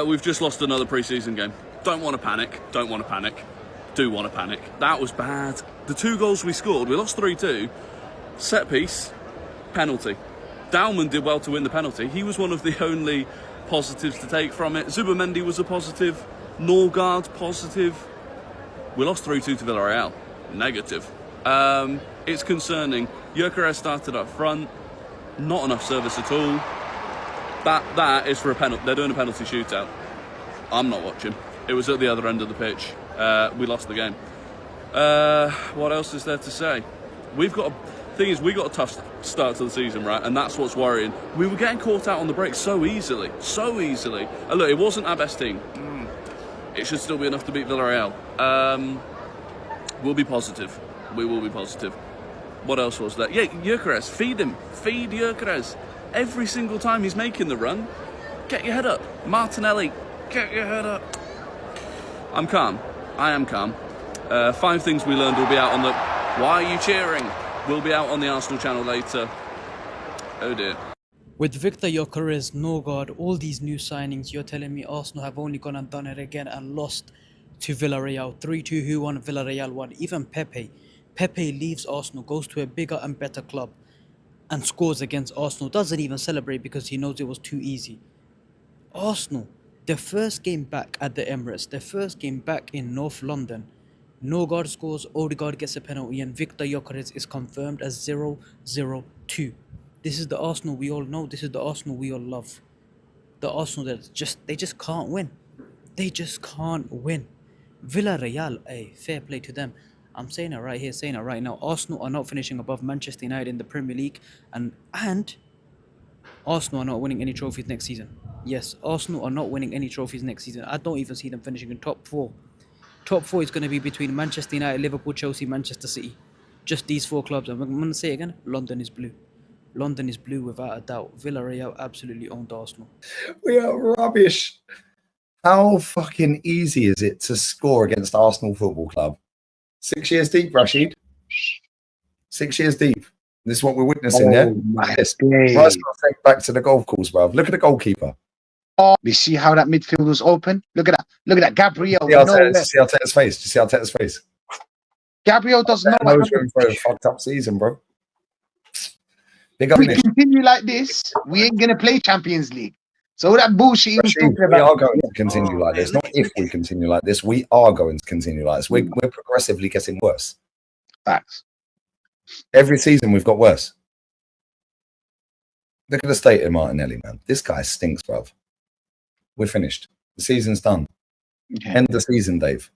We've just lost another pre-season game. Don't want to panic. Don't want to panic. Do want to panic. That was bad. The 2 goals we scored, we lost 3-2. Set piece, penalty. Dowman did well to win the penalty. He was one of the only positives to take from it. Zubimendi was a positive. Norgaard, positive. We lost 3-2 to Villarreal. Negative. It's concerning. Gyokeres started up front. Not enough service at all. That is for a penalty. They're doing a penalty shootout. I'm not watching. It was at the other end of the pitch. We lost the game. What else is there to say? We got a tough start to the season, right? And that's what's worrying. We were getting caught out on the break so easily. And look, it wasn't our best team. It should still be enough to beat Villarreal. We'll be positive. We will be positive. What else was there? Yeah, Gyokeres. Feed him. Feed Gyokeres. Every single time he's making the run, get your head up. Martinelli, get your head up. I'm calm. I am calm. 5 things we learned will be out on the... Why are you cheering? Will be out on the Arsenal channel later. Oh dear. With Victor Gyokeres, Norgaard, all these new signings, you're telling me Arsenal have only gone and done it again and lost to Villarreal. 3-2, who won? Villarreal won. Even Pepe. Pepe leaves Arsenal, goes to a bigger and better club and scores against Arsenal. Doesn't even celebrate because he knows it was too easy. Arsenal, their first game back at the Emirates, their first game back in North London, Norgaard scores, Odegaard gets a penalty, and Victor Gyokeres is confirmed as 0-0-2. This is the Arsenal we all know. This is the Arsenal we all love. The Arsenal that they just can't win. They just can't win. Villarreal, fair play to them. I'm saying it right here, saying it right now. Arsenal are not finishing above Manchester United in the Premier League, and Arsenal are not winning any trophies next season. Yes, Arsenal are not winning any trophies next season. I don't even see them finishing in top 4. Top 4 is going to be between Manchester United, Liverpool, Chelsea, Manchester City. Just these 4 clubs. And I'm going to say it again, London is blue. London is blue without a doubt. Villarreal absolutely owned Arsenal. We are rubbish. How fucking easy is it to score against Arsenal Football Club? 6 years deep, Rashid. 6 years deep. This is what we're witnessing there. Yes. Right, back to the golf course, bruv. Look at the goalkeeper. Oh, you see how that midfield was open? Look at that. Look at that. Gabriel. See Arteta's face. Do you see Arteta's face? Gabriel doesn't know what happened. For a fucked up season, bro. If we continue like this, we ain't going to play Champions League. So that bullshit we are going to continue like this. Not if we continue like this. We are going to continue like this. We're progressively getting worse. Facts. Every season we've got worse. Look at the state of Martinelli, man. This guy stinks, bruv. We're finished. The season's done. Okay. End the season, Dave.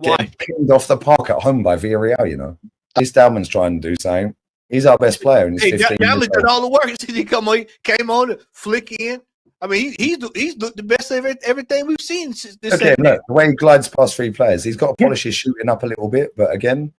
Getting pinned off the park at home by Villarreal, you know. This Dowman's trying to do something. He's our best player. And he's 15 Dowman did all the work. He came on, flick in. I mean, he's the best of everything we've seen since this. Okay, look, the way he glides past 3 players, he's got to polish his shooting up a little bit, but again.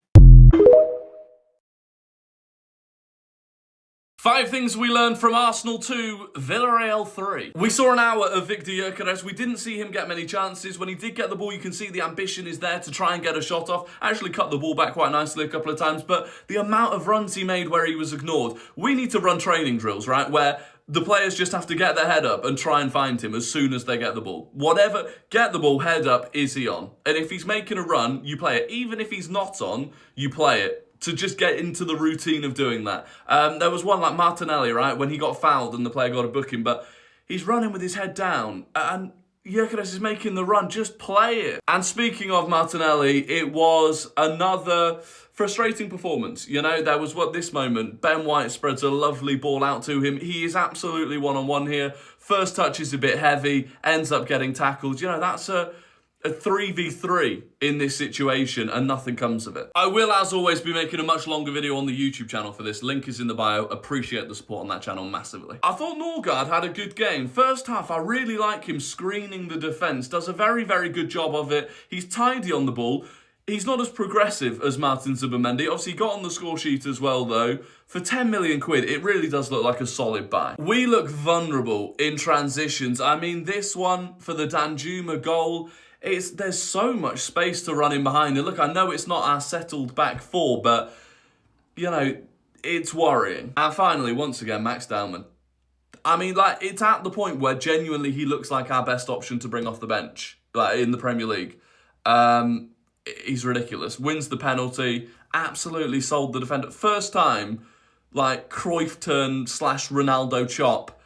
5 things we learned from Arsenal 2, Villarreal 3. We saw an hour of Victor Gyokeres. We didn't see him get many chances. When he did get the ball, you can see the ambition is there to try and get a shot off. Actually cut the ball back quite nicely a couple of times, but the amount of runs he made where he was ignored. We need to run training drills, right, where the players just have to get their head up and try and find him as soon as they get the ball. Whatever, get the ball, head up, is he on? And if he's making a run, you play it. Even if he's not on, you play it. To just get into the routine of doing that. There was one like Martinelli, right, when he got fouled and the player got a booking, but he's running with his head down, and Gyokeres is making the run. Just play it. And speaking of Martinelli, it was another frustrating performance. You know, there was this moment. Ben White spreads a lovely ball out to him. He is absolutely one-on-one here. First touch is a bit heavy, ends up getting tackled. You know, that's a 3v3 in this situation and nothing comes of it. I will, as always, be making a much longer video on the YouTube channel for this. Link is in the bio. Appreciate the support on that channel massively. I thought Norgaard had a good game. First half, I really like him screening the defence. Does a very, very good job of it. He's tidy on the ball. He's not as progressive as Martin Zubimendi. Obviously, he got on the score sheet as well, though. For 10 million quid, it really does look like a solid buy. We look vulnerable in transitions. I mean, this one for the Danjuma goal, there's so much space to run in behind. And look, I know it's not our settled back 4, but, you know, it's worrying. And finally, once again, Max Dowman. I mean, like, it's at the point where genuinely he looks like our best option to bring off the bench, like, in the Premier League. He's ridiculous. Wins the penalty, absolutely sold the defender. First time, like, Cruyff turn / Ronaldo chop.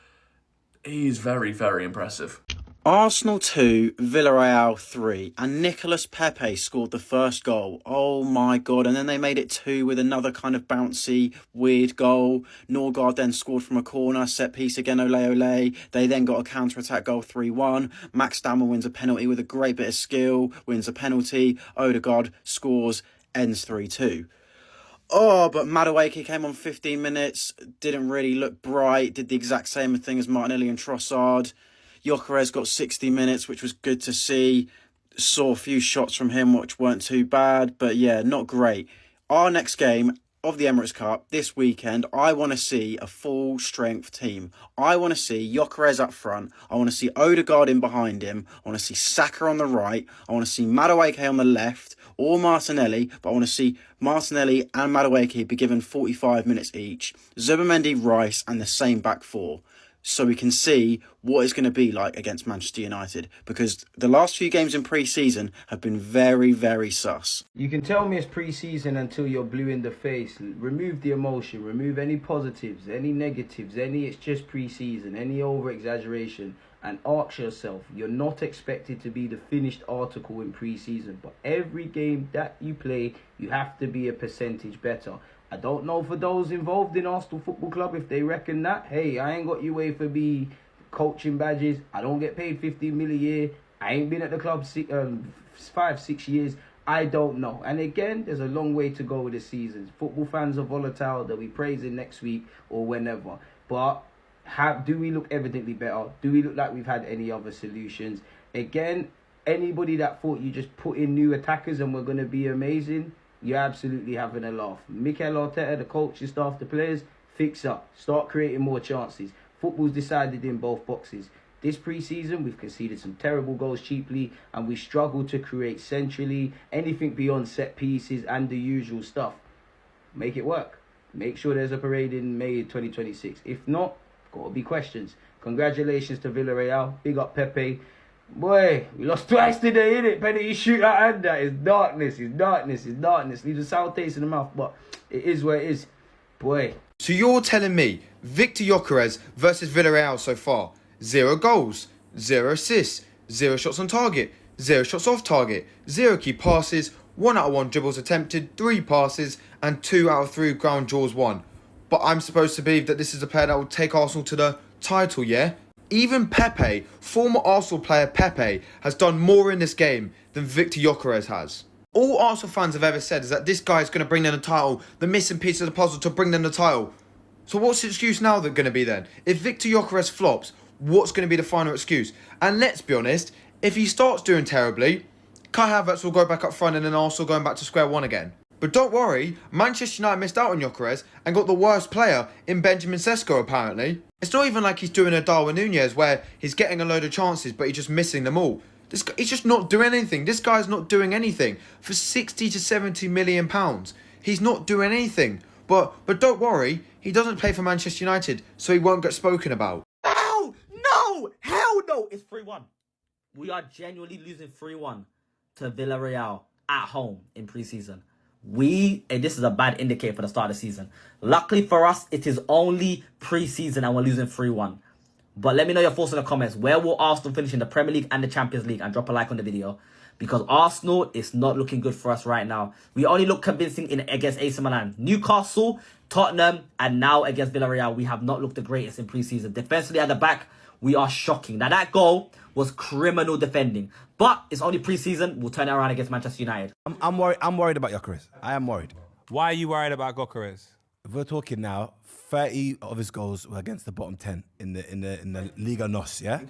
He's very, very impressive. Arsenal 2, Villarreal 3, and Nicolas Pepe scored the first goal. Oh my God. And then they made it 2 with another kind of bouncy, weird goal. Norgaard then scored from a corner, set piece again, ole ole. They then got a counter-attack goal 3-1. Max Dowman wins a penalty with a great bit of skill, wins a penalty. Odegaard scores, ends 3-2. Oh, but Madueke came on 15 minutes, didn't really look bright, did the exact same thing as Martinelli and Trossard. Gyokeres got 60 minutes, which was good to see. Saw a few shots from him, which weren't too bad, but yeah, not great. Our next game of the Emirates Cup this weekend, I want to see a full-strength team. I want to see Gyokeres up front. I want to see Odegaard in behind him. I want to see Saka on the right. I want to see Madueke on the left, or Martinelli, but I want to see Martinelli and Madueke be given 45 minutes each. Zubimendi, Rice, and the same back four. So we can see what it's going to be like against Manchester United, because the last few games in pre-season have been very, very sus. You can tell me it's pre-season until you're blue in the face. Remove the emotion, remove any positives, any negatives, it's just pre-season, any over-exaggeration, and ask yourself, you're not expected to be the finished article in pre-season, but every game that you play, you have to be a percentage better. I don't know for those involved in Arsenal Football Club if they reckon that. Hey, I ain't got you for me coaching badges. I don't get paid 15 million a year. I ain't been at the club 5-6 years. I don't know. And again, there's a long way to go with the season. Football fans are volatile. They'll be praising next week or whenever. But do we look evidently better? Do we look like we've had any other solutions? Again, anybody that thought you just put in new attackers and we're going to be amazing, you're absolutely having a laugh. Mikel Arteta, the coach, the staff, the players, fix up. Start creating more chances. Football's decided in both boxes. This pre-season, we've conceded some terrible goals cheaply, and we struggled to create centrally, anything beyond set pieces and the usual stuff. Make it work. Make sure there's a parade in May 2026. If not, got to be questions. Congratulations to Villarreal. Big up Pepe. Boy, we lost twice today, innit? Penalty shoot out hand, that is darkness, it's darkness, it's darkness. Leaves a sour taste in the mouth, but it is what it is. Boy. So you're telling me Victor Gyokeres versus Villarreal so far, 0 goals, 0 assists, 0 shots on target, 0 shots off target, 0 key passes, 1 out of 1 dribbles attempted, 3 passes, and 2 out of 3 ground draws won. But I'm supposed to believe that this is a player that will take Arsenal to the title, yeah? Even Pepe, former Arsenal player Pepe, has done more in this game than Victor Gyokeres has. All Arsenal fans have ever said is that this guy is going to bring them the title, the missing piece of the puzzle to bring them the title. So what's the excuse now they're going to be then? If Victor Gyokeres flops, what's going to be the final excuse? And let's be honest, if he starts doing terribly, Kai Havertz will go back up front and then Arsenal going back to square one again. But don't worry, Manchester United missed out on Gyokeres and got the worst player in Benjamin Sesko apparently. It's not even like he's doing a Darwin Nunez where he's getting a load of chances but he's just missing them all. This guy, he's just not doing anything. This guy's not doing anything. For 60 to 70 million pounds, he's not doing anything. But don't worry, he doesn't play for Manchester United, so he won't get spoken about. Oh, no! Hell no! It's 3-1. We are genuinely losing 3-1 to Villarreal at home in pre-season. And this is a bad indicator for the start of the season. Luckily for us, it is only pre-season and we're losing 3-1. But let me know your thoughts in the comments. Where will Arsenal finish in the Premier League and the Champions League? And drop a like on the video. Because Arsenal is not looking good for us right now. We only look convincing against AC Milan. Newcastle, Tottenham, and now against Villarreal. We have not looked the greatest in pre-season. Defensively at the back, we are shocking. Now that goal was criminal defending. But it's only pre-season. We'll turn it around against Manchester United. I'm worried about Gyokeres. I am worried. Why are you worried about Gyokeres? If we're talking now, 30 of his goals were against the bottom 10 in the Liga NOS, yeah?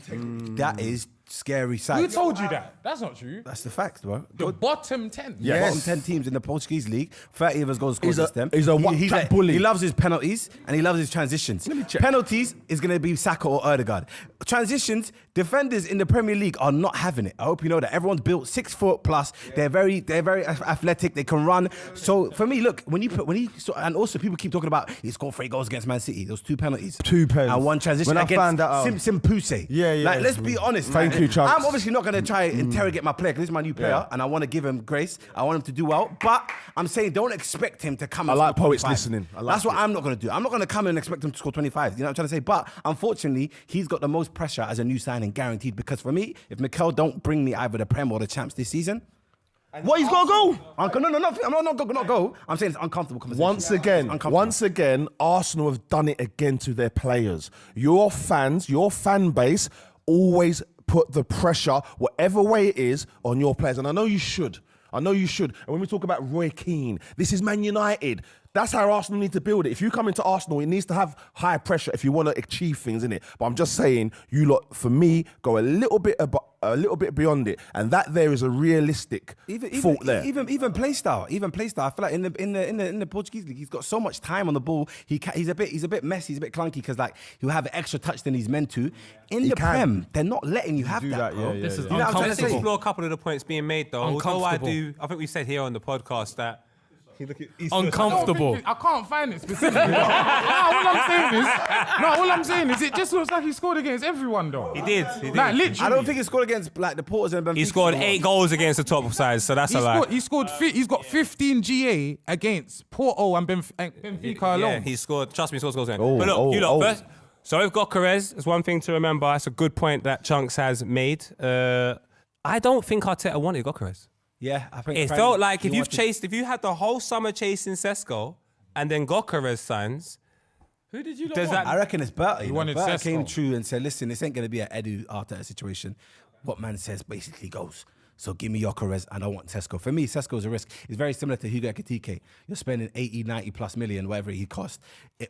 That is scary side. Who told you that? That's not true. That's the fact, bro. The bottom 10. Yeah, bottom 10 teams in the Portuguese league. 30 of his goals scored against them. He's a one-track bully. He loves his penalties and he loves his transitions. Penalties is going to be Saka or Odegaard. Transitions, defenders in the Premier League are not having it. I hope you know that. Everyone's built 6 foot plus. They're very athletic. They can run. So for me, look, and also people keep talking about he scored 3 goals against Man City. Those 2 penalties. 2 pens. And 1 transition When I against found that out. Simpson Puse. Yeah. Like, let's be honest. Thank you, Chubbs. I'm obviously not going to try and interrogate my player because this is my new player and I want to give him grace. I want him to do well. But I'm saying don't expect him to come and like score poets 25. listening. That's what I'm not going to do. I'm not going to come and expect him to score 25. You know what I'm trying to say? But unfortunately, he's got the most pressure as a new signing guaranteed because for me, if Mikel don't bring me either the Prem or the Champs this season, what, he's got to go? I'm not go. I'm saying it's uncomfortable conversation. Once again, Arsenal have done it again to their players. Your fans, your fan base, always put the pressure, whatever way it is, on your players. And I know you should. And when we talk about Roy Keane, this is Man United. That's how Arsenal need to build it. If you come into Arsenal, it needs to have high pressure if you want to achieve things, innit? But I'm just saying, you lot, for me, go a little bit beyond it, and that there is a realistic fault there. Even play style. I feel like in the Portuguese league, he's got so much time on the ball. He's a bit messy. He's a bit clunky because like he'll have an extra touch than he's meant to. In the Prem, they're not letting you have that, bro. This is Let's explore a couple of the points being made, though. Although I think we said here on the podcast that. Uncomfortable. I can't find it specifically. All I'm saying is it just looks like he scored against everyone, though. He did. Like, literally. I don't think he scored against like the Porters and Benfica. He scored 8 goals against the top sides, so that's a lie. He's got 15 GA against Porto and Benfica alone. Yeah, he scored. Trust me, he scores goals again. But look, you lot first. So with Gyokeres, there's one thing to remember. It's a good point that Chunks has made. I don't think Arteta wanted Gyokeres. Yeah, I think it felt like if you had the whole summer chasing Sesko and then Gyokeres signs, who did you want? I reckon it's Berta. You wanted Berta Sesko. came true and said, listen, this ain't going to be an Edu Arteta situation. What man says basically goes. So give me Gyokeres and I want Sesko. For me, Sesko's a risk. It's very similar to Hugo Ekitike. You're spending 80, 90 plus million, whatever he cost,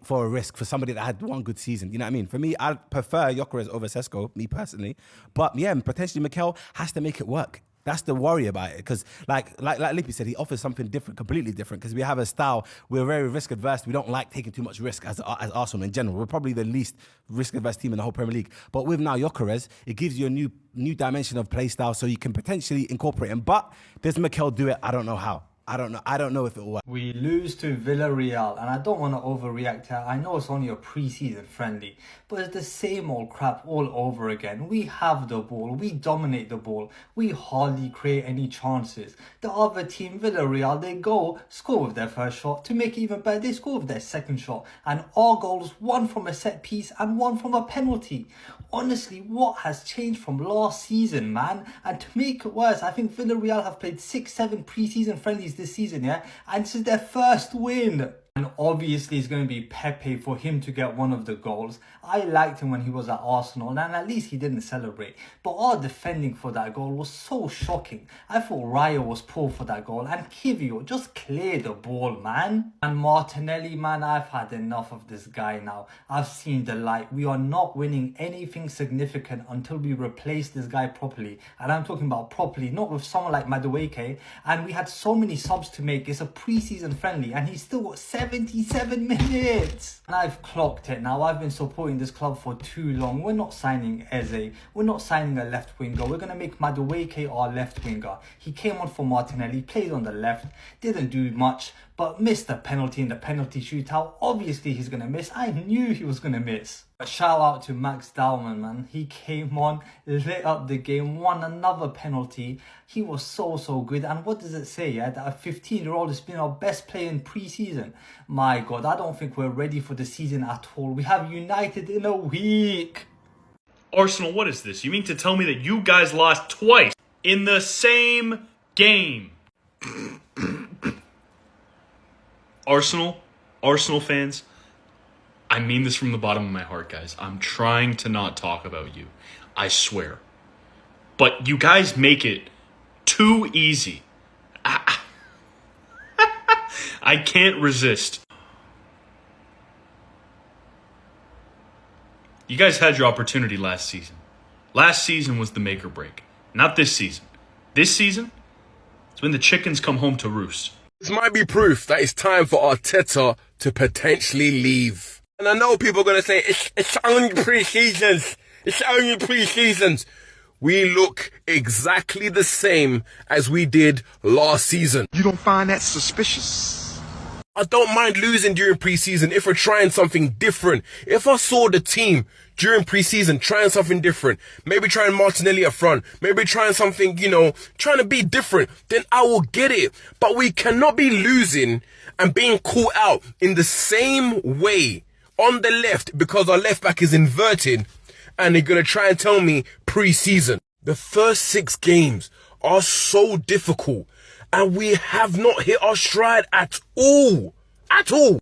for a risk for somebody that had one good season. You know what I mean? For me, I'd prefer Gyokeres over Sesko, me personally. But yeah, potentially Mikel has to make it work. That's the worry about it, because like Lippy said, he offers something different, completely different, because we have a style, we're very risk adverse, we don't like taking too much risk as Arsenal in general. We're probably the least risk adverse team in the whole Premier League. But with now Gyokeres, it gives you a new dimension of play style, so you can potentially incorporate him. But does Mikel do it? I don't know how. I don't know if it will work. We lose to Villarreal, and I don't want to overreact here. I know it's only a pre-season friendly, but it's the same old crap all over again. We have the ball, we dominate the ball, we hardly create any chances. The other team, Villarreal, they go score with their first shot. To make it even better, they score with their second shot, and our goals, one from a set piece and one from a penalty. Honestly, what has changed from last season, man? And to make it worse, I think Villarreal have played 6-7 pre-season friendlies this season, yeah? And this is their first win. And obviously it's going to be Pepe for him to get one of the goals. I liked him when he was at Arsenal, and at least he didn't celebrate. But our defending for that goal was so shocking. I thought Raya was poor for that goal, and Kivio just cleared the ball, man. And Martinelli, man, I've had enough of this guy now. I've seen the light. We are not winning anything significant until we replace this guy properly. And I'm talking about properly, not with someone like Madueke. And we had so many subs to make. It's a pre-season friendly, and he's still got 77 minutes. And I've clocked it now. I've been supporting this club for too long. We're not signing Eze. We're not signing a left winger. We're going to make Madueke our left winger. He came on for Martinelli, played on the left, didn't do much, but missed a penalty in the penalty shootout. Obviously he's going to miss. I knew he was going to miss. A shout out to Max Dowman, man. He came on, lit up the game, won another penalty. He was so good. And what does it say, yeah? That a 15-year-old has been our best player in pre-season. My God, I don't think we're ready for the season at all. We have United in a week. Arsenal, what is this? You mean to tell me that you guys lost twice in the same game? Arsenal fans, I mean this from the bottom of my heart, guys. I'm trying to not talk about you. I swear. But you guys make it too easy. I can't resist. You guys had your opportunity last season. Last season was the make or break. Not this season. This season, it's when the chickens come home to roost. This might be proof that it's time for Arteta to potentially leave. And I know people are going to say, it's only pre-seasons. It's only pre-seasons. We look exactly the same as we did last season. You don't find that suspicious? I don't mind losing during pre-season if we're trying something different. If I saw the team during pre-season trying something different, maybe trying Martinelli up front, maybe trying something, trying to be different, then I will get it. But we cannot be losing and being caught out in the same way on the left because our left back is inverted and they're going to try and tell me pre-season. The first 6 games are so difficult and we have not hit our stride at all. At all.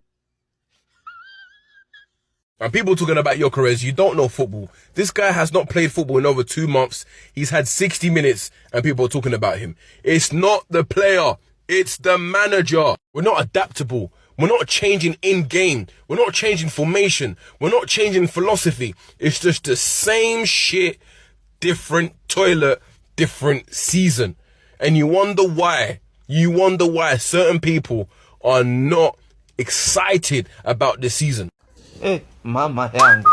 And people talking about Gyokeres, you don't know football. This guy has not played football in over 2 months. He's had 60 minutes and people are talking about him. It's not the player. It's the manager. We're not adaptable. We're not changing in-game. We're not changing formation. We're not changing philosophy. It's just the same shit, different toilet, different season. And you wonder why. You wonder why certain people are not excited about this season. Hey, mama yangu,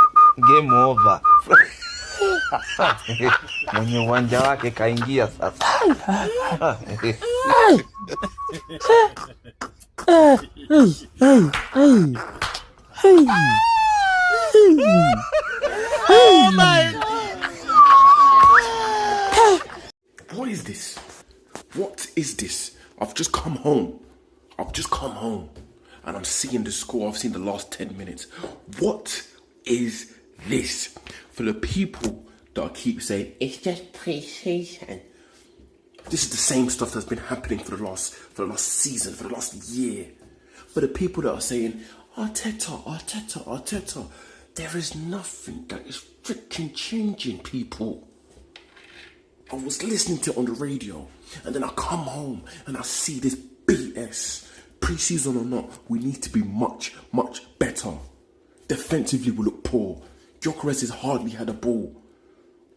game over. Mwenye uwanja wake kaingia sasa. Oh my! What is this? What is this? I've just come home. And I'm seeing the score. I've seen the last 10 minutes. What is this? For the people that keep saying, it's just pre-season. This is the same stuff that's been happening for the last season, for the last year. For the people that are saying, Arteta, there is nothing that is freaking changing, people. I was listening to it on the radio, and then I come home and I see this BS. Pre-season or not, we need to be much, much better. Defensively, we look poor. Gyokeres has hardly had a ball.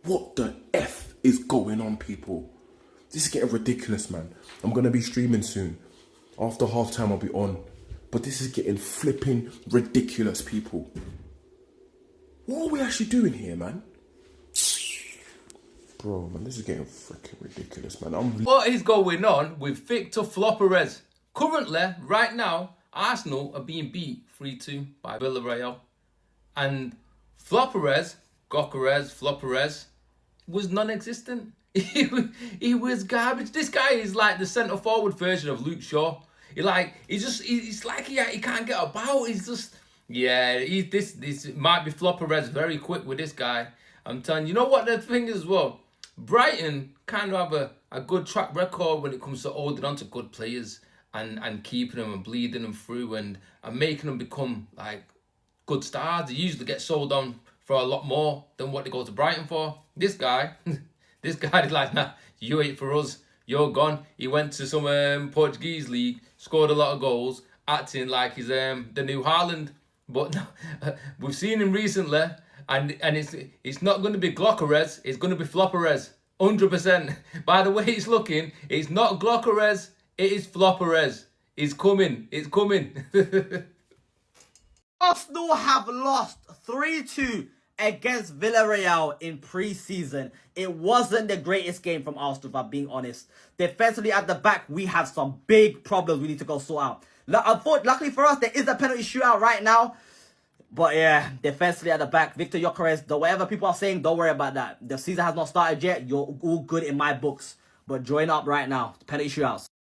What the F is going on, people? This is getting ridiculous, man. I'm going to be streaming soon. After half-time, I'll be on. But this is getting flipping ridiculous, people. What are we actually doing here, man? Bro, man, this is getting freaking ridiculous, man. What is going on with Victor Flopperez? Currently, right now, Arsenal are being beat 3-2 by Villarreal. And Gyokeres was non-existent. He was garbage. This guy is like the centre forward version of Luke Shaw. He can't get about. He's just, this might be Flopperez very quick with this guy. I'm telling you, you know what the thing is as well? Brighton kind of have a good track record when it comes to holding on to good players and keeping them and bleeding them through and making them become like good stars. They usually get sold on for a lot more than what they go to Brighton for. This guy is like, nah, you ain't for us. You're gone. He went to some Portuguese league, scored a lot of goals, acting like he's the new Haaland. But no, we've seen him recently, and it's not going to be Gyokeres, it's going to be Flopperez, 100%. By the way it's looking, it's not Gyokeres, it is Flopperez. It's coming. Arsenal have lost 3-2 against Villarreal in pre-season. It wasn't the greatest game from Arsenal, if I'm being honest. Defensively at the back, we have some big problems we need to go sort out. Luckily for us, there is a penalty shootout right now. But yeah, defensively at the back, Victor Gyokeres, whatever people are saying, don't worry about that. The season has not started yet. You're all good in my books. But join up right now. Penalty shootouts.